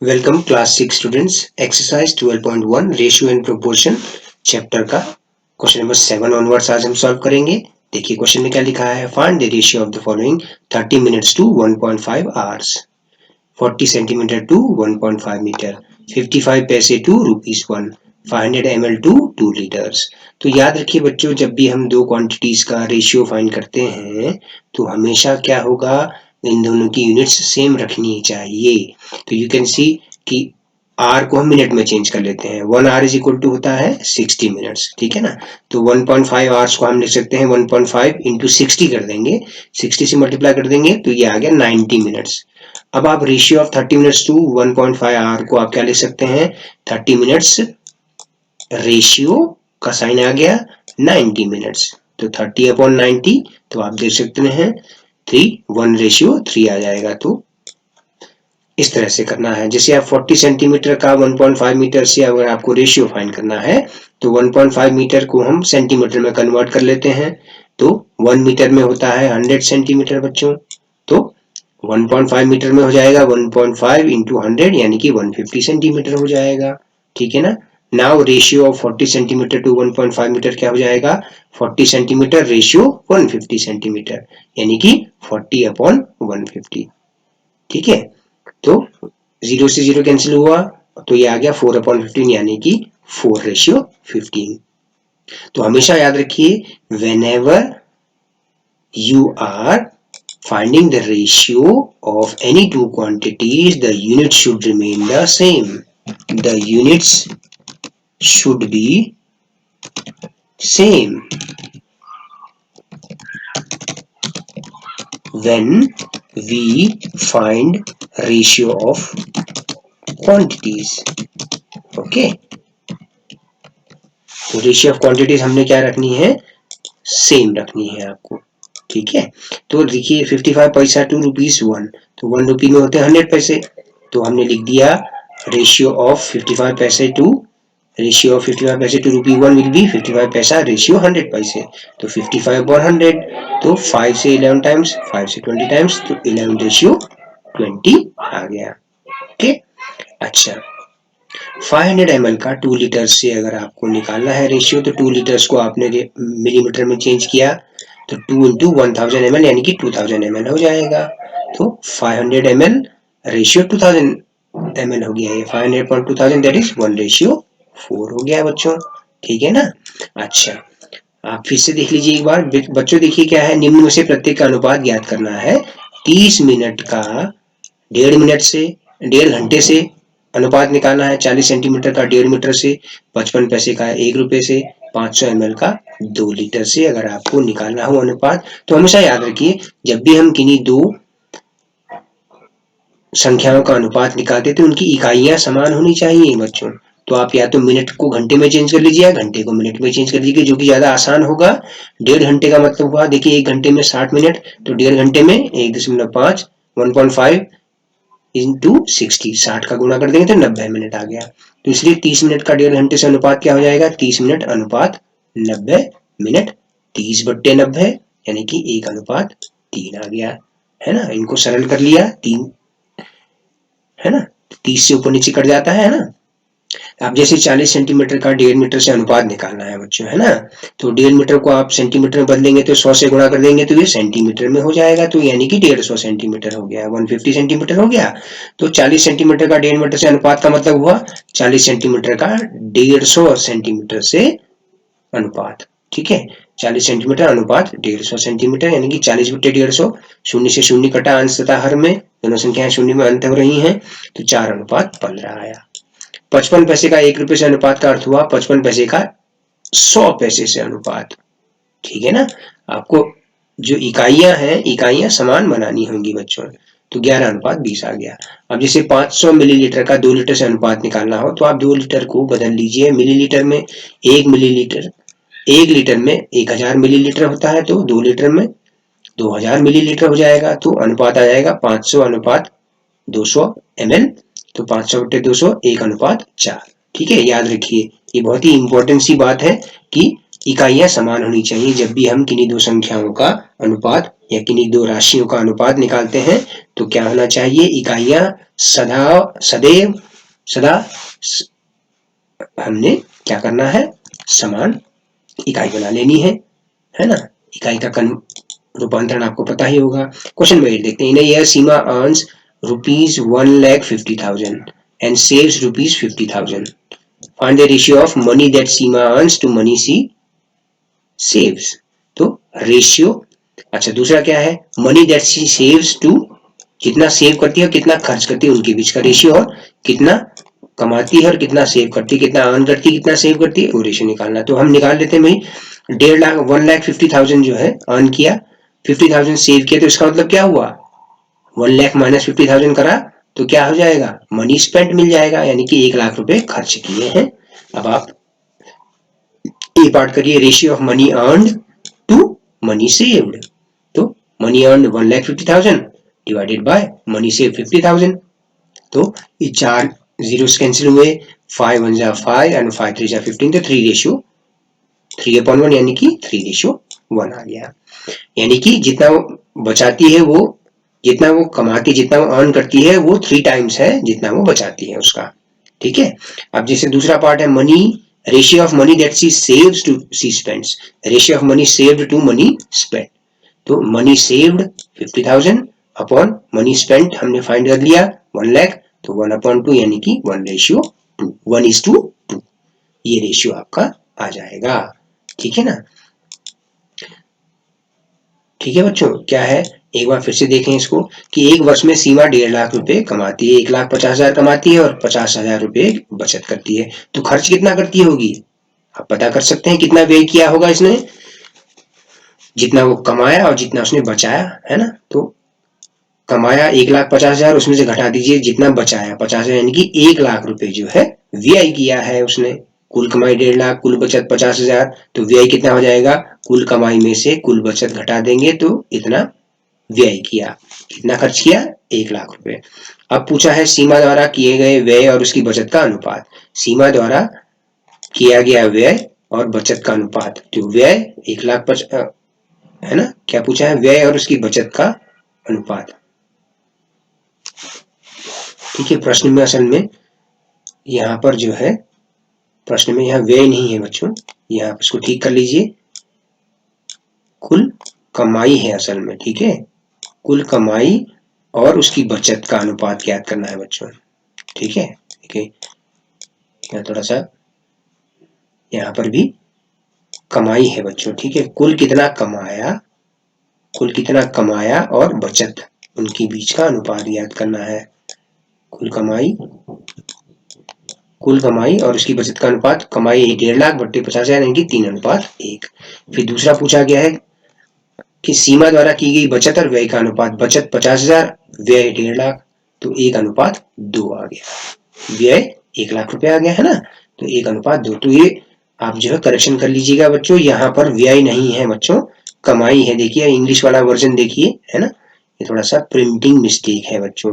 Welcome class 6 students. Exercise 12.1 ratio and proportion chapter का question number 7 onwards आज हम solve करेंगे। देखिए क्वेश्चन में क्या लिखा है। Find the ratio of the following 30 minutes to 1.5 hours, 40 centimetre to 1.5 metre, 55 पैसे टू ₹1, 500 ml टू 2 लीटर्स। तो याद रखिए बच्चों, जब भी हम दो क्वांटिटीज का रेशियो फाइंड करते हैं तो हमेशा क्या होगा, इन दोनों की यूनिट्स सेम रखनी चाहिए। तो यू कैन सी कि आर को हम मिनट में चेंज कर लेते हैं। 1 आवर इज इक्वल टू होता है 60 मिनट्स, ठीक है ना। तो 1.5 आवर्स को हम लिख सकते हैं 1.5 इंटू 60 कर देंगे, 60 से मल्टीप्लाई कर देंगे तो ये आ गया 90 मिनट्स। अब आप ratio of 30 minutes to 1.5 hour को आप क्या लिख सकते हैं, 30 मिनट्स रेशियो का साइन आ गया 90 मिनट्स, तो 30/90, तो आप देख सकते हैं 3:1 आ जाएगा। तो इस तरह से करना है। जैसे आप 40 सेंटीमीटर का 1.5 मीटर से अगर आपको रेशियो फाइंड करना है तो 1.5 मीटर को हम सेंटीमीटर में कन्वर्ट कर लेते हैं, तो 1 मीटर में होता है 100 सेंटीमीटर बच्चों। तो 1.5 मीटर में हो जाएगा 1.5 इंटू 100 यानी कि 150 सेंटीमीटर हो जाएगा, ठीक है ना। Now ratio of 40 centimetre to 1.5 metre क्या हो जाएगा, 40 सेंटीमीटर रेशियो 150 सेंटीमीटर यानी कि 40/150, ठीक है। तो 0 से 0 कैंसिल हुआ तो ये आ गया 4/15 यानी कि 4:15। तो हमेशा याद रखिए, whenever you are finding the ratio of any two quantities, the units should remain the same. The units should be same when we find ratio of quantities. Okay, तो रेशियो ऑफ क्वांटिटीज हमने क्या रखनी है, same रखनी है आपको, ठीक है। तो देखिए 55 पैसा टू ₹1, तो 1 रुपी में होते हैं 100 पैसे, तो हमने लिख दिया रेशियो ऑफ 55 पैसे टू ₹1 विल बी 55 पैसा रेशियो 100 पैसे, तो 55/100, तो 5 से 11 टाइम्स, 5 से 20 टाइम्स, तो 11:20 आ गया, ओके। अच्छा, 500 ml का 2 लीटर से अगर आपको निकालना है रेशियो, तो 2 लीटर्स को आपने मिलीमीटर में चेंज किया तो 2 इंटू 1000 ml यानी कि 2000 ml हो जाएगा। तो 500 ml रेशियो 2000 ml हो गया, ये 500/2000 दैट इज 1:4 हो गया बच्चों, ठीक है ना। अच्छा, आप फिर से देख लीजिए एक बार बच्चों, देखिए क्या है, निम्न में से प्रत्येक का अनुपात ज्ञात करना है। 30 मिनट का 1.5 मिनट से 1.5 घंटे से अनुपात निकालना है, 40 सेंटीमीटर का 1.5 मीटर से, 55 पैसे का 1 रुपए से, 500 ml का 2 लीटर से अगर आपको निकालना हो अनुपात। तो हमेशा याद रखिए, जब भी हम किन्हीं दो संख्याओं का अनुपात निकालते तो उनकी इकाइयां समान होनी चाहिए बच्चों। तो आप या तो मिनट को घंटे में चेंज कर लीजिए या घंटे को मिनट में चेंज कर लीजिए, जो कि ज्यादा आसान होगा। 1.5 घंटे का मतलब हुआ, देखिए 1 घंटे में 60 मिनट, तो 1.5 घंटे में 1.5 1.5 इंटू 60, 60 का गुणा कर देंगे तो 90 मिनट आ गया। तो इसलिए 30 मिनट का 1.5 घंटे से अनुपात क्या हो जाएगा, 30 मिनट अनुपात 90 मिनट, 30/90 यानी कि 1:3 आ गया, है ना। इनको सरल कर लिया, 3 है ना, 30 से ऊपर नीचे कट जाता है ना। अब जैसे 40 सेंटीमीटर का 1.5 मीटर से अनुपात निकालना है बच्चों, है ना, तो 1.5 मीटर को आप सेंटीमीटर में बदलेंगे तो 100 से गुणा कर देंगे तो ये सेंटीमीटर में हो जाएगा, तो यानी कि 150 सेंटीमीटर हो गया, 150 सेंटीमीटर हो गया। तो 40 सेंटीमीटर का 1.5 मीटर से अनुपात का मतलब हुआ 40 सेंटीमीटर का 150 सेंटीमीटर से अनुपात, ठीक है। 40 सेंटीमीटर अनुपात 150 सेंटीमीटर यानी कि 40/150, शून्य से शून्य कटा, अंश तथा हर में दोनों संख्याएं शून्य में अंत हो रही हैं, तो 4:15 आया। 55 पैसे का 1 रुपए से अनुपात का अर्थ हुआ 55 पैसे का 100 पैसे से अनुपात, ठीक है ना। आपको जो इकाइयां हैं, इकाइयां समान बनानी होंगी बच्चों, तो 11:20 आ गया। अब जैसे 500 मिलीलीटर का 2 लीटर से अनुपात निकालना हो तो आप 2 लीटर को बदल लीजिए मिलीलीटर में, 1 मिलीलीटर, 1 लीटर में 1000 मिलीलीटर होता है, तो 2 लीटर में 2000 मिलीलीटर हो जाएगा, तो अनुपात आ जाएगा 500/200 ml, तो 500/200 1:4, ठीक है। याद रखिए, ये बहुत ही इंपॉर्टेंट सी बात है कि इकाइयां समान होनी चाहिए। जब भी हम किन्हीं दो संख्याओं का अनुपात या किन्हीं दो राशियों का अनुपात निकालते हैं तो क्या होना चाहिए, इकाइयां सदा हमने क्या करना है, समान इकाई बना लेनी है ना। इकाई का रूपांतरण आपको पता ही होगा। क्वेश्चन नंबर 8 देखते हैं। In year Seema earns ₹1,50,000 and saves ₹50,000. Find the ratio of money that Seema earns to money she saves. तो रेशियो, अच्छा दूसरा क्या है, money that she saves to, कितना सेव करती है और कितना खर्च करती है उनके बीच का रेशियो, और कितना कमाती है और कितना सेव करती है, कितना अर्न करती है कितना सेव करती है, वो रेशियो निकालना। तो हम निकाल लेते हैं भाई, 1,50,000 जो है अर्न किया, 50,000 सेव किया, तो इसका मतलब क्या हुआ, 1,00,000 माइनस 50,000 करा तो क्या हो जाएगा, मनी स्पेंट मिल जाएगा, यानी कि 1,00,000 रुपए खर्च किए हैं। अब आप ये पार्ट करिए, ratio of money earned to money saved. तो money earned 1,50,000 divided by money save 50,000। तो ये 4 जीरोस कैंसिल हुए, 5 1 जा 5 एंड 5 3 जा 15, तो 3/1 यानी कि 3/1 आ गया। यानी कि जितना वो बचाती है, वो जितना वो कमाती, जितना वो अर्न करती है, वो 3 टाइम्स है जितना वो बचाती है उसका। ठीक है। अब जैसे दूसरा पार्ट है money, ratio of money that she saves to she spends, ratio of money saved to money spend. तो money saved 50,000 upon money spent हमने फाइंड कर लिया 1,00,000, तो 1/2 यानी कि 1/2, 1:2, ये रेशियो आपका आ जाएगा। ठीक है ना। ठीक है बच्चों, क्या है, एक बार फिर से देखें इसको कि एक वर्ष में सीमा 1.5 लाख रुपए कमाती है, 1,50,000 कमाती है और 50,000 रुपए बचत करती है। तो खर्च कितना करती होगी, आप पता कर सकते हैं कितना व्यय किया होगा इसने, जितना वो कमाया और जितना उसने बचाया, है ना। तो कमाया 1,50,000, उसमें से घटा दीजिए जितना बचाया 50,000, यानी कि 1,00,000 रुपए जो है व्यय किया है उसने। कुल कमाई 1.5 लाख, कुल बचत 50,000, तो व्यय कितना हो जाएगा, कुल कमाई में से कुल बचत घटा देंगे तो इतना व्यय किया। कितना खर्च किया, 1,00,000 रुपए। अब पूछा है सीमा द्वारा किए गए व्यय और उसकी बचत का अनुपात। सीमा द्वारा किया गया व्यय और बचत का अनुपात, जो व्यय 1,50,000 है ना, क्या पूछा है, व्यय और उसकी बचत का अनुपात। ठीक है, प्रश्न में असल में यहाँ पर जो है, प्रश्न में यहाँ व्यय नहीं है बच्चों, यहाँ पर इसको ठीक कर लीजिए, कुल कमाई है असल में। ठीक है, कुल कमाई और उसकी बचत का अनुपात ज्ञात करना है बच्चों। ठीक है, ठीक है, यहाँ थोड़ा सा, यहाँ पर भी कमाई है बच्चों। ठीक है, कुल कितना कमाया और बचत, उनके बीच का अनुपात ज्ञात करना है। कुल कमाई और उसकी बचत का अनुपात, कमाई 1.5 लाख बट्टे 50,000 यानी कि 3:1। फिर दूसरा पूछा गया है कि सीमा द्वारा की गई बचत और व्यय का अनुपात, बचत 50,000, व्यय 1.5 लाख, तो 1:2 आ गया। व्यय 1,00,000 रुपए आ गया है ना, तो 1:2। तो ये आप जो है करेक्शन कर लीजिएगा बच्चों, यहाँ पर व्यय नहीं है बच्चों, कमाई है। देखिए इंग्लिश वाला वर्जन देखिए, है ना, ये थोड़ा सा प्रिंटिंग मिस्टेक है बच्चों।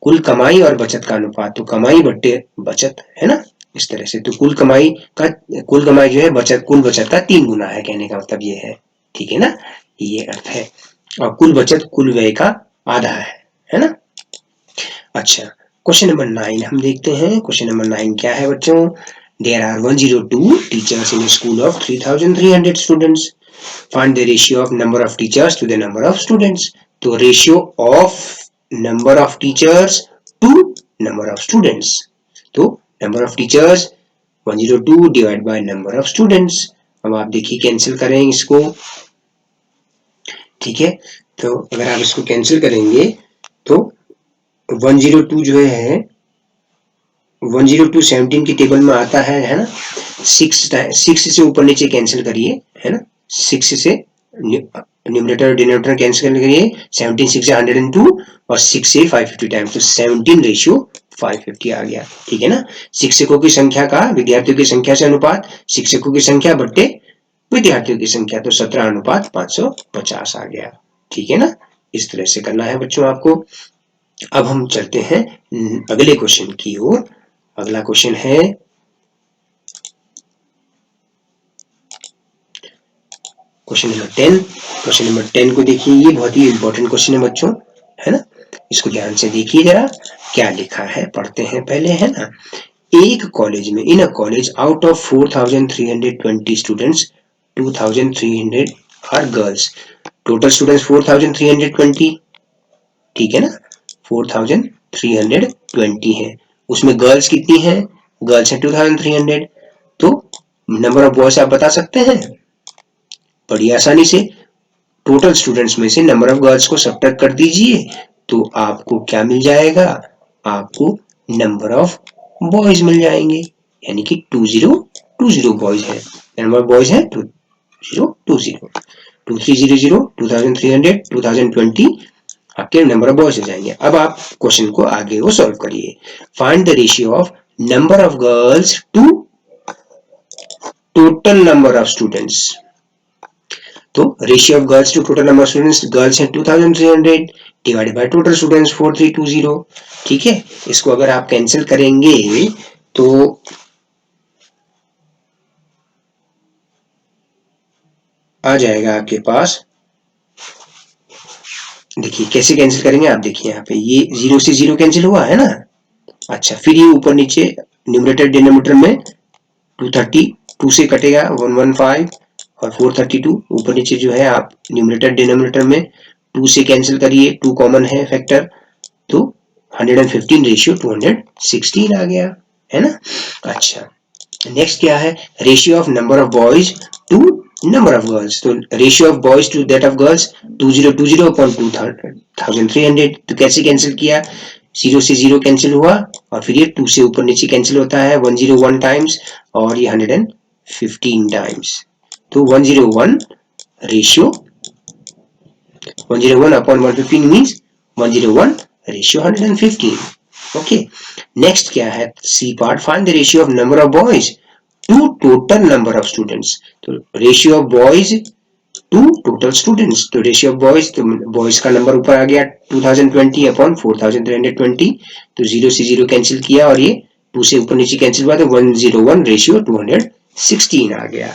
कुल कमाई और बचत का अनुपात, तो कमाई बट्टे बचत, है ना, इस तरह से। तो कुल कमाई जो है कुल बचत का 3 गुना है, कहने का मतलब ये है। ठीक है ना, ये अर्थ है। और कुल बचत कुल व्यय का आधा है ना। अच्छा, क्वेश्चन नंबर 9 हम देखते हैं। क्वेश्चन नंबर 9 क्या है बच्चों, there are 102 teachers in school of 3,300 students, find the ratio of number of teachers to the number of students. तो ratio of number of teachers to number of students, तो number of teachers 102 divide by number of students. अब आप देखिए cancel करें इसको। ठीक है, तो अगर आप इसको कैंसिल करेंगे तो 102 जो है 102 17 की टेबल में आता है ना। 6 से ऊपर नीचे कैंसिल करिए, है ना, 6 से न्यूमरेटर और डिनोमिनेटर कैंसिल करिए, 17 6 102 और 6 से 550 टाइम्स, तो 17/550 आ गया। ठीक है ना। शिक्षकों की संख्या का विद्यार्थियों की संख्या से अनुपात, शिक्षकों की संख्या बट्टे विद्यार्थियों की संख्या, तो 17:550 आ गया। ठीक है ना, इस तरह से करना है बच्चों आपको। अब हम चलते हैं अगले क्वेश्चन की ओर। अगला क्वेश्चन है क्वेश्चन नंबर 10। क्वेश्चन नंबर 10 को देखिए, ये बहुत ही इंपॉर्टेंट क्वेश्चन है बच्चों, है ना। इसको ध्यान से देखिए जरा क्या लिखा है, पढ़ते हैं पहले, है ना। एक कॉलेज में, in a college out of 4320 students 2300 are girls. Total students 4320, ठीक है ना, 4320 है। उसमें गर्ल्स कितनी है, गर्ल्स है 2300। तो नंबर ऑफ बॉयज आप बता सकते हैं बड़ी आसानी से। टोटल स्टूडेंट्स में से नंबर ऑफ गर्ल्स को सब्ट्रैक्ट कर दीजिए तो आपको क्या मिल जाएगा, आपको नंबर ऑफ बॉयज मिल जाएंगे, यानी कि 2020 बॉयज है। नंबर ऑफ बॉयज है 2020, 2300, 2300, 2020 आपके नंबर ऑफ बॉयज हो जाएंगे। अब आप क्वेश्चन को आगे वो सॉल्व करिए। Find the ratio of number of girls to total number of students. तो ratio of girls to total number of students, girls हैं 2300 डिवाइडेड बाय टोटल स्टूडेंट्स 4320, ठीक है। इसको अगर आप कैंसिल करेंगे तो आ जाएगा आपके पास, देखिए कैसे कैंसिल करेंगे आप, देखिए यहाँ पे ये 0 से 0 कैंसिल हुआ है ना। अच्छा, फिर ये ऊपर नीचे न्यूमरेटर डिनोमिनेटर में 232 से कटेगा 115 और 432 ऊपर नीचे जो है आप न्यूमरेटर डिनोमिनेटर में 2 से कैंसिल करिए, 2 कॉमन है फैक्टर, तो 115 रेशियो 216 आ गया, है ना। अच्छा, नेक्स्ट क्या है, ratio of number of boys to number of girls. तो ratio of boys to that of girls 2020 upon 2300, तो कैसे कैंसिल किया, 0 से 0 कैंसिल हुआ और फिर ये 2 से ऊपर नीचे कैंसिल होता है 101 टाइम्स और ये 115 टाइम्स, तो 101 ratio 101 upon 115 means 101 ratio 115। Okay, next क्या है, C part, find the ratio of number of boys to total number of students. तो ratio of boys to total students, तो रेशियो ऑफ बॉयज, तो boys का number ऊपर आ गया 2020 upon 4320, तो 0 से 0 कैंसिल किया और ये 2 से ऊपर नीचे कैंसिल हुआ तो 101 रेशियो 216 आ गया,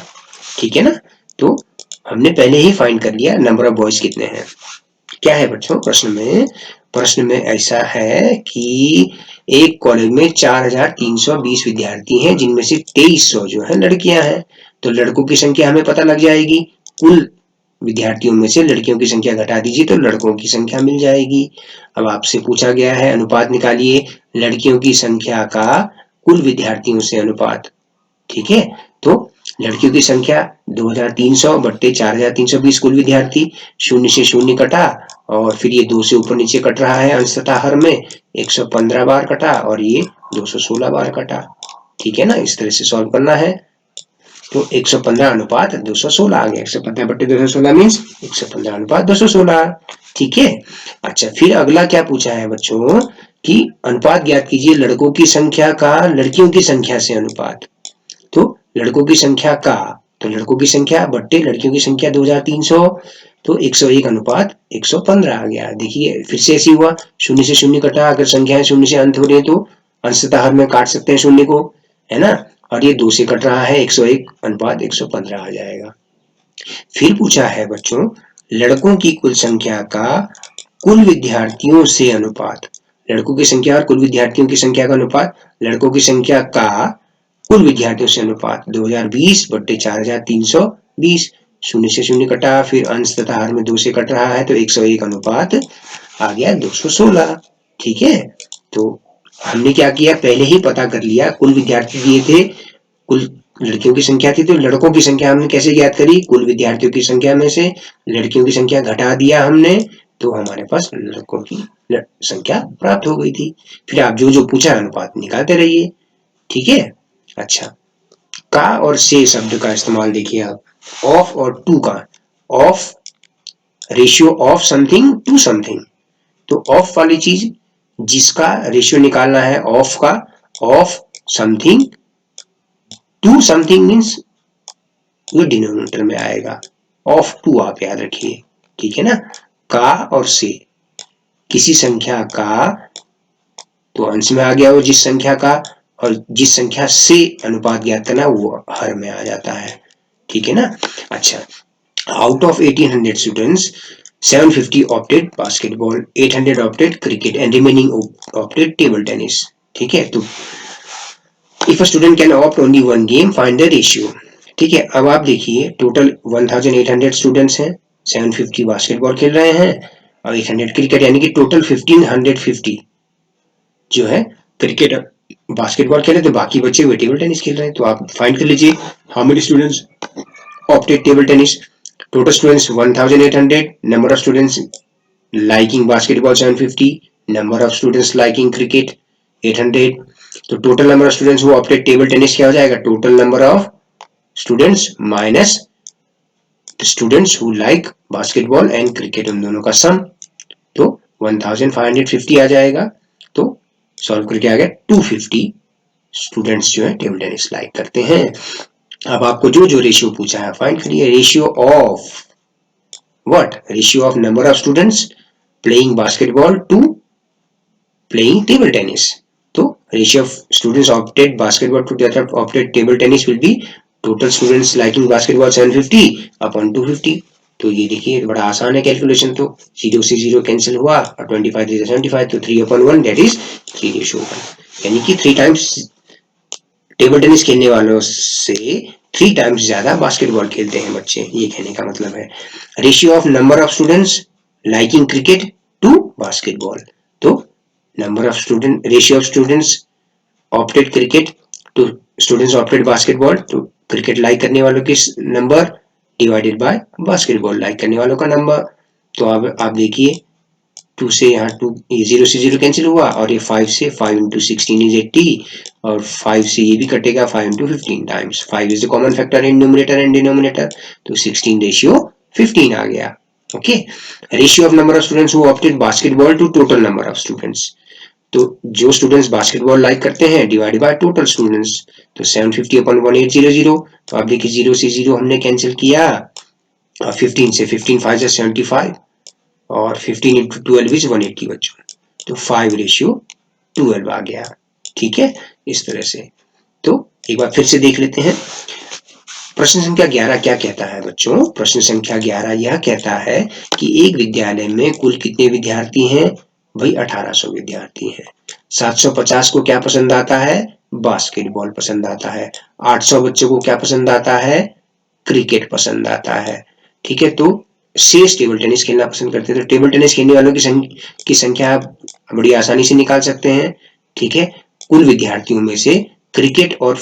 ठीक है ना। तो हमने पहले ही फाइंड कर लिया नंबर ऑफ बॉयज कितने हैं। क्या है बच्चों प्रश्न में ऐसा है कि एक कॉलेज में 4320 विद्यार्थी हैं जिनमें से 2300 जो है लड़कियां हैं। तो लड़कों की संख्या हमें पता लग जाएगी, कुल विद्यार्थियों में से लड़कियों की संख्या घटा दीजिए तो लड़कों की संख्या मिल जाएगी। अब आपसे पूछा गया है अनुपात निकालिए लड़कियों की संख्या का कुल विद्यार्थियों से अनुपात, ठीक है। तो लड़कियों की संख्या 2300 बट्टे 4320 कुल विद्यार्थी, शून्य से शून्य कटा और फिर ये 2 से ऊपर नीचे कट रहा है अंश तथा हर में 115 बार कटा और ये 216 बार कटा, ठीक है ना। इस तरह से सॉल्व करना है। तो 115 अनुपात 216 आ गया, 115 बट्टे 216 मीन्स 115 अनुपात 216, ठीक है। अच्छा, फिर अगला क्या पूछा है बच्चों कि अनुपात ज्ञात कीजिए लड़कों की संख्या का लड़कियों की संख्या से अनुपात। तो लड़कों की संख्या का, तो लड़कों की संख्या बट्टे लड़कियों की संख्या 2300, तो 101 अनुपात 115 आ गया। देखिए फिर से ऐसी हुआ, शून्य से शून्य कटा, अगर संख्याएं शून्य से अंत हो रही है तो अंशतः हर में काट सकते हैं शून्य को, है ना। और ये 2 से कट रहा है 101 अनुपात 115 आ जाएगा। फिर पूछा है बच्चों लड़कों की कुल संख्या का कुल विद्यार्थियों से अनुपात। लड़कों की संख्या और कुल विद्यार्थियों की संख्या का अनुपात, लड़कों की संख्या का कुल विद्यार्थियों से अनुपात 2020 बट्टे 4320, शून्य से शून्य कटा फिर अंश तथा हर में 2 से कट रहा है तो 101 अनुपात आ गया 216, ठीक है। तो हमने क्या किया, पहले ही पता कर लिया कुल विद्यार्थी दिए थे, कुल लड़कियों की संख्या थी तो लड़कों की संख्या हमने कैसे ज्ञात करी, कुल विद्यार्थियों की संख्या में से लड़कियों की संख्या घटा दिया हमने तो हमारे पास लड़कों की संख्या प्राप्त हो गई थी। फिर आप जो जो पूछा अनुपात निकालते रहिए, ठीक है। अच्छा, का और से शब्द का इस्तेमाल देखिए आप, ऑफ और टू का, of ratio of something to something, तो ऑफ वाली चीज जिसका रेशियो निकालना है ऑफ का, of something to something means ये डिनोमिनेटर में आएगा, ऑफ टू आप याद रखिए, ठीक है ना। का और से किसी संख्या का, तो अंश में आ गया वो जिस संख्या का, और जिस संख्या से अनुपात ज्ञात करना वो हर में आ जाता है, ठीक है ना। अच्छा, out of 1800 students 750 opted basketball, 800 opted cricket and remaining opted table tennis. ठीक है, तो if a student can opt only one game, find the ratio. ठीक है, अब आप देखिए टोटल 1800 स्टूडेंट्स हैं, 750 बास्केटबॉल खेल रहे हैं और 800 क्रिकेट, यानी कि टोटल 1550 जो है क्रिकेट बास्केटबॉल खेल रहे, तो बाकी बच्चे हुए टेबल टेनिस खेल रहे हैं। तो आप फाइंड कर लीजिए how many students opted table tennis. Total students 1800, number of students liking basketball 750, number of students liking cricket 800. तो total number of students who opted table tennis क्या हो जाएगा, total number of students minus the students who like basketball and cricket, उन दोनों का sum, तो 1550 आ जाएगा। तो सॉल्व करके आ गया 250 स्टूडेंट्स जो है टेबल टेनिस लाइक करते हैं। अब आपको जो जो रेशियो पूछा है फाइंड करिए, ratio of what, ratio of number of students playing basketball to playing table tennis. तो ratio of students opted basketball to opted table tennis will be total students liking basketball 750 upon 250। तो ये देखिए बड़ा आसान है calculation, तो 0 से 0 cancel हुआ और 25 से 75, तो 3/1 दैट इज 3:1, यानी कि 3 टाइम्स टेबल टेनिस खेलने वालों से 3 टाइम्स ज्यादा बास्केटबॉल खेलते हैं बच्चे, ये कहने का मतलब है। Ratio of number of students liking cricket to basketball, तो number of student, ratio of students opted cricket to students opted basketball, तो क्रिकेट लाइक करने वालों के number divided by basketball like करने वालों का नंबर। तो अब आप देखिए 2 से यहाँ 2, ये 0 से 0 कैंसिल हुआ और ये 5 से 5 इंटू 16 इज 80 और 5 से ये भी कटेगा 5 into 15 times 5 is the common factor in numerator and denominator, तो 16 रेशियो 15 आ गया। Okay, ratio of number of students who opted basketball to total number of students, तो जो स्टूडेंट्स बास्केटबॉल लाइक करते हैं डिवाइडेड बाय टोटल स्टूडेंट्स, तो 750 upon 1800, तो आप देखिए 0 से 0 हमने कैंसिल किया और 15 से 15 5 से 75 और 15 इंटू 12 इज 180 बच्चों, तो 5:12 आ गया। ठीक है, इस तरह से। तो एक बार फिर से देख लेते हैं प्रश्न संख्या 11 क्या कहता है बच्चों। प्रश्न संख्या 11 यह कहता है कि एक विद्यालय में कुल कितने विद्यार्थी हैं, भाई 1800 विद्यार्थी हैं। 750 को क्या पसंद आता है, बास्केटबॉल पसंद आता है। 800 बच्चों को क्या पसंद आता है, क्रिकेट पसंद आता है। ठीक है, तो शेष टेबल टेनिस खेलना पसंद करते हैं, तो टेबल टेनिस खेलने वालों की संख्या आप बड़ी आसानी से निकाल सकते हैं। ठीक है, कुल विद्यार्थियों में से क्रिकेट और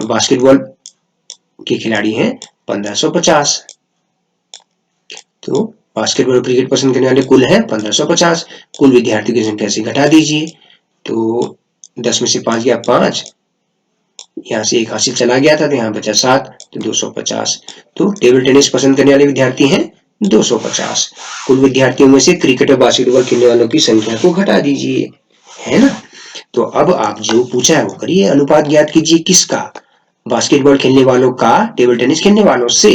बास्केटबॉल के खिलाड़ी हैं 1550, तो बास्केटबॉल और क्रिकेट पसंद करने वाले कुल हैं 1550, कुल विद्यार्थियों की संख्या से घटा दीजिए, तो 10 में से 5 गया 5, यहाँ से एक हासिल चला गया था तो यहाँ बचा 7, तो 250। तो टेबल टेनिस पसंद करने वाले विद्यार्थी हैं 250। कुल विद्यार्थियों में से क्रिकेट और बास्केटबॉल खेलने वालों की संख्या को घटा दीजिए, है ना। तो अब आप जो पूछा है वो करिए, अनुपात ज्ञात कीजिए किसका, बास्केटबॉल खेलने वालों का टेबल टेनिस खेलने वालों से।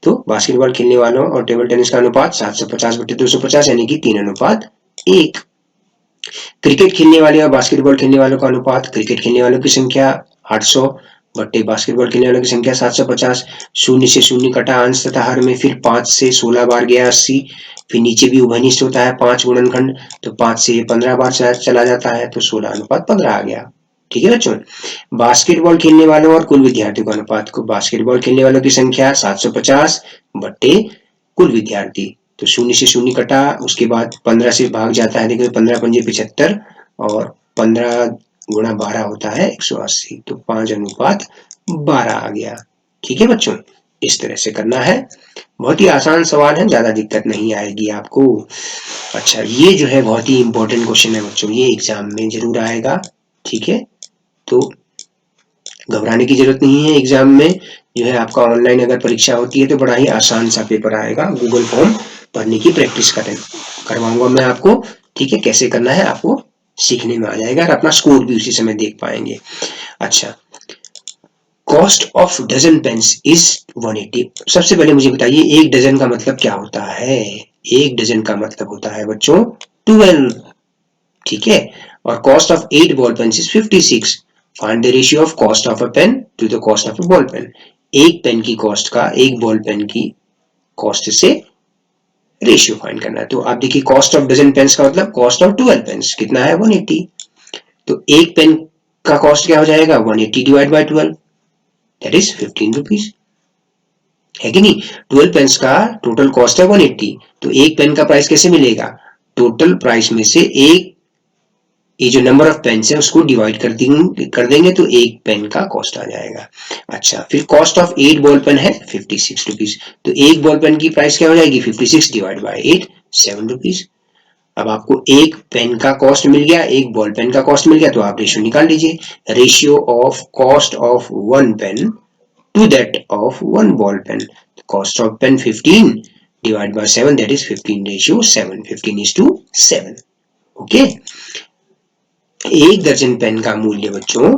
तो बास्केटबॉल खेलने वालों और टेबल टेनिस का अनुपात 750/250 यानी कि 3:1। क्रिकेट खेलने वाले और बास्केटबॉल खेलने वालों का अनुपात, क्रिकेट खेलने वालों की संख्या 800 बट्टे बास्केटबॉल खेलने वालों की संख्या 750, 0 से 0 कटा अंश तथा हर में, फिर 5 से 16 बार गया 80, फिर नीचे भी उभयनिष्ठ होता है 5 गुणनखंड, तो 5 से 15 बार चला जाता है, तो 16:15 आ गया। ठीक है बच्चों, बास्केटबॉल खेलने वालों और कुल विद्यार्थियों का अनुपात को, बास्केटबॉल खेलने वालों की संख्या 750 बट्टे कुल विद्यार्थी, तो 0 से 0 कटा, उसके बाद 15 से भाग जाता है, देखिए 15 पंजे 75 और 15 गुणा 12 होता है 180, तो 5:12 आ गया। ठीक है बच्चों, इस तरह से करना है, बहुत ही आसान सवाल है, ज्यादा दिक्कत नहीं आएगी आपको। अच्छा, ये जो है बहुत ही इंपॉर्टेंट क्वेश्चन है बच्चों, ये एग्जाम में जरूर आएगा। ठीक है, तो घबराने की जरूरत नहीं है, एग्जाम में जो है आपका ऑनलाइन अगर परीक्षा होती है तो बड़ा ही आसान सा पेपर आएगा, गूगल फॉर्म भरने की प्रैक्टिस करवाऊंगा मैं आपको। ठीक है, कैसे करना है आपको सीखने में आ जाएगा और अपना स्कोर भी उसी समय देख पाएंगे। अच्छा, cost of dozen pens is 180। सबसे पहले मुझे बताइए एक डजन का मतलब क्या होता है। एक डजन का मतलब होता है बच्चों 12। ठीक है, और cost of 8 ball pens is 56। Find the ratio of cost of a pen to the cost of a ball pen. एक पेन की कॉस्ट का एक बॉल पेन की कॉस्ट से रेशियो फाइंड करना है। तो आप देखिए कॉस्ट ऑफ डजन पेन्स का मतलब कॉस्ट ऑफ 12 पेन्स कितना है 180। तो एक पेन का कॉस्ट क्या हो जाएगा 180 divide by 12 that is 15 rupees, है कि नहीं। 12 पेन्स का टोटल कॉस्ट है 180, तो एक पेन का प्राइस कैसे मिलेगा, टोटल प्राइस में से एक ये जो नंबर ऑफ पेन है उसको डिवाइड कर देंगे तो एक पेन का कॉस्ट आ जाएगा। अच्छा, फिर कॉस्ट ऑफ 8 बॉल पेन है 56 रुपीज, तो एक बॉल पेन की प्राइस क्या हो जाएगी 56 डिवाइड बाय 8 7 रुपीज। अब आपको एक पेन का कॉस्ट मिल गया, एक बॉल पेन का कॉस्ट मिल गया, तो आप रेशियो निकाल लीजिए, ratio of cost of one pen to that of one ball pen, cost of pen 15 divide by 7 that is 15:7, 15:7। Okay, एक दर्जन पेन का मूल्य बच्चों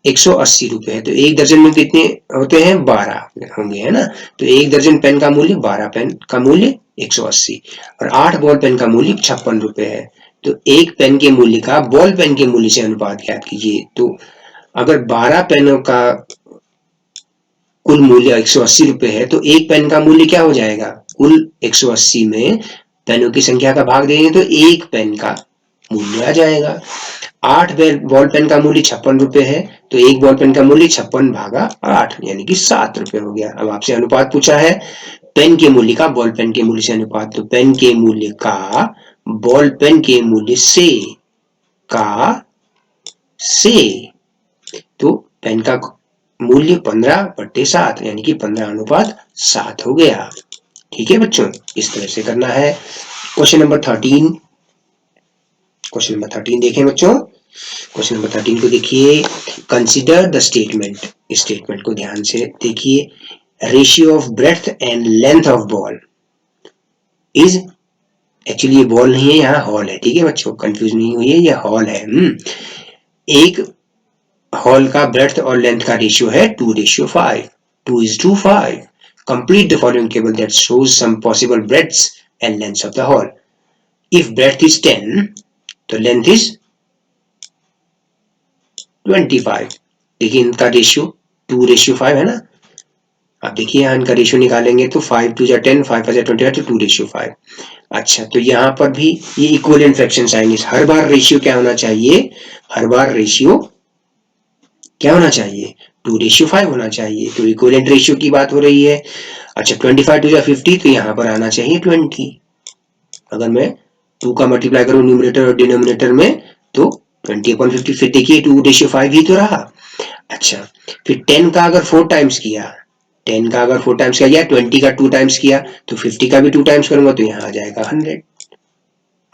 180 रुपए है, तो एक दर्जन में कितने होते हैं 12 होंगे, है ना। तो एक दर्जन पेन का मूल्य 12 पेन का मूल्य 180 और 8 बॉल पेन का मूल्य 56 रुपए है। तो एक पेन के मूल्य का बॉल पेन के मूल्य से अनुपात ज्ञात कीजिए। तो अगर 12 पेनों का कुल मूल्य 180 रुपए है तो एक पेन का मूल्य क्या हो जाएगा, कुल 180 में पेनों की संख्या का भाग देंगे तो एक पेन का मूल्य आ जाएगा। 8 बॉल पेन का मूल्य 56 रुपए है, तो एक बॉल पेन का मूल्य 56 भागा 8 यानी कि 7 रुपए हो गया। अब आपसे अनुपात पूछा है पेन के मूल्य का बॉल पेन के मूल्य से अनुपात, तो पेन के मूल्य का बॉल पेन के मूल्य से तो पेन का मूल्य 15/7 यानी कि 15:7 हो गया। ठीक है बच्चों, इस तरह से करना है। क्वेश्चन नंबर 13, क्वेश्चन नंबर 13 देखें बच्चों। क्वेश्चन नंबर 13 को देखिए, कंसिडर द स्टेटमेंट, इस स्टेटमेंट को ध्यान से देखिए, ratio of breadth and length of ball is, actually ये बॉल नहीं है यहाँ हॉल है, ठीक है बच्चों, कंफ्यूज नहीं हुई है, ये हॉल है। एक हॉल का ब्रेड्थ और लेंथ का रेशियो है 2:5, 2:5। Complete the following table that shows some possible breadths and lengths of the hall. If breadth is 10 तो लेंथ इज 25। देखिए इनका रेशियो 2:5 है ना। अब देखिए यहाँ इनका रेशियो निकालेंगे तो 5 2 जा 10, 5 5 जा 25, तो 2:5। अच्छा, तो यहाँ पर भी ये इक्विवेलेंट फ्रैक्शंस आएंगे। हर बार रेशियो क्या होना चाहिए, हर बार रेशियो क्या होना चाहिए 2:5 होना चाहिए। तो इक्विवेलेंट रेशियो की बात हो रही है। अच्छा, 25 2 जा 50, तो यहाँ पर आना चाहिए 20। अगर मैं 2 का मल्टीप्लाई करूं न्यूमरेटर और डिनोमिनेटर में तो 20/50, फिर देखिए 2:5 ही तो रहा। अच्छा, फिर 10 का अगर 4 टाइम्स किया, 10 का अगर 4 टाइम्स किया या 20 का 2 टाइम्स किया तो 50 का भी 2 टाइम्स करूंगा तो यहाँ आ जाएगा 100।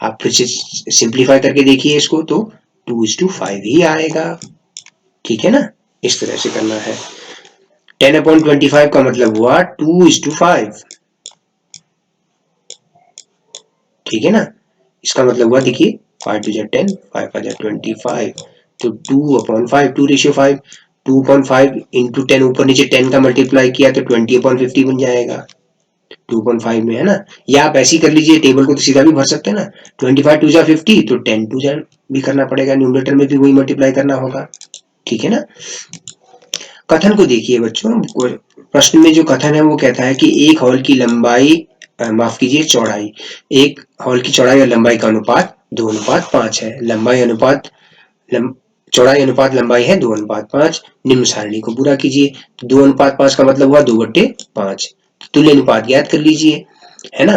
आप फिर से सिंप्लीफाई करके देखिए इसको तो 2:5 ही आएगा। ठीक है ना, इस तरह से करना है। 10/25 का मतलब हुआ 2:5, ठीक है ना। इसका मतलब हुआ देखिए 5 2 जा 10, 5 5 जा 25, तो 2/5, 2:5, 2/5 इंटू 10, ऊपर नीचे 10 का मल्टीप्लाई किया तो 20/50 बन जाएगा 2/5 में, है ना। या आप ऐसी कर लीजिए, टेबल को तो सीधा भी भर सकते हैं ना, 25 2 जा 50, तो 10 2 जा भी करना पड़ेगा, न्यूमरेटर में भी वही मल्टीप्लाई करना होगा। ठीक है ना। कथन को देखिए बच्चों, प्रश्न में जो कथन है वो कहता है कि एक हॉल की लंबाई, माफ कीजिए चौड़ाई, एक हॉल की चौड़ाई और लंबाई का अनुपात 2:5 है। लंबाई अनुपात चौड़ाई अनुपात लंबाई है 2:5। निम्न सारणी को पूरा कीजिए। तो 2:5 का मतलब हुआ 2/5। तुल्य अनुपात ज्ञात कर लीजिए, है ना।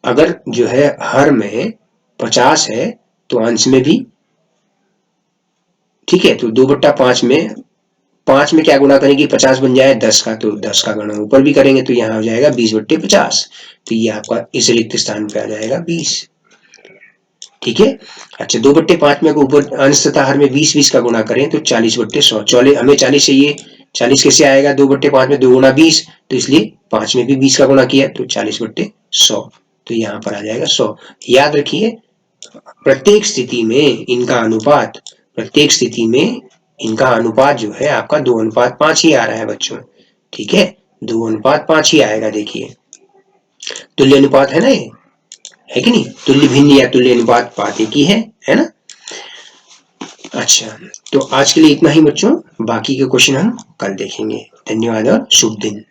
अगर जो है हर में 50 है तो अंश में भी, ठीक है, तो 2/5 में 5 में क्या गुणा करेंगे 50 बन जाए 10 का, तो 10 का गुणा ऊपर भी करेंगे तो यहाँ हो जाएगा 20/50, तो ये आपका इस रिक्त स्थान पे आ जाएगा 20। ठीक है। अच्छा, 2/5 में ऊपर अंश तथा हर में 20 का गुणा करें तो 40/100, हमें 40 चाहिए, 40 कैसे आएगा 2/5 में 2 गुणा 20, तो इसलिए 5 में भी 20 का गुणा किया तो 40/100, तो यहाँ पर आ जाएगा 100। याद रखिए प्रत्येक स्थिति में इनका अनुपात, प्रत्येक स्थिति में इनका अनुपात जो है आपका 2:5 ही आ रहा है बच्चों। ठीक है, 2:5 ही आएगा। देखिए तुल्य अनुपात है ना ये, है कि नहीं, तुल्य भिन्न या तुल्य अनुपात बात एक ही है ना। अच्छा, तो आज के लिए इतना ही बच्चों, बाकी के क्वेश्चन हम कल देखेंगे। धन्यवाद और शुभ दिन।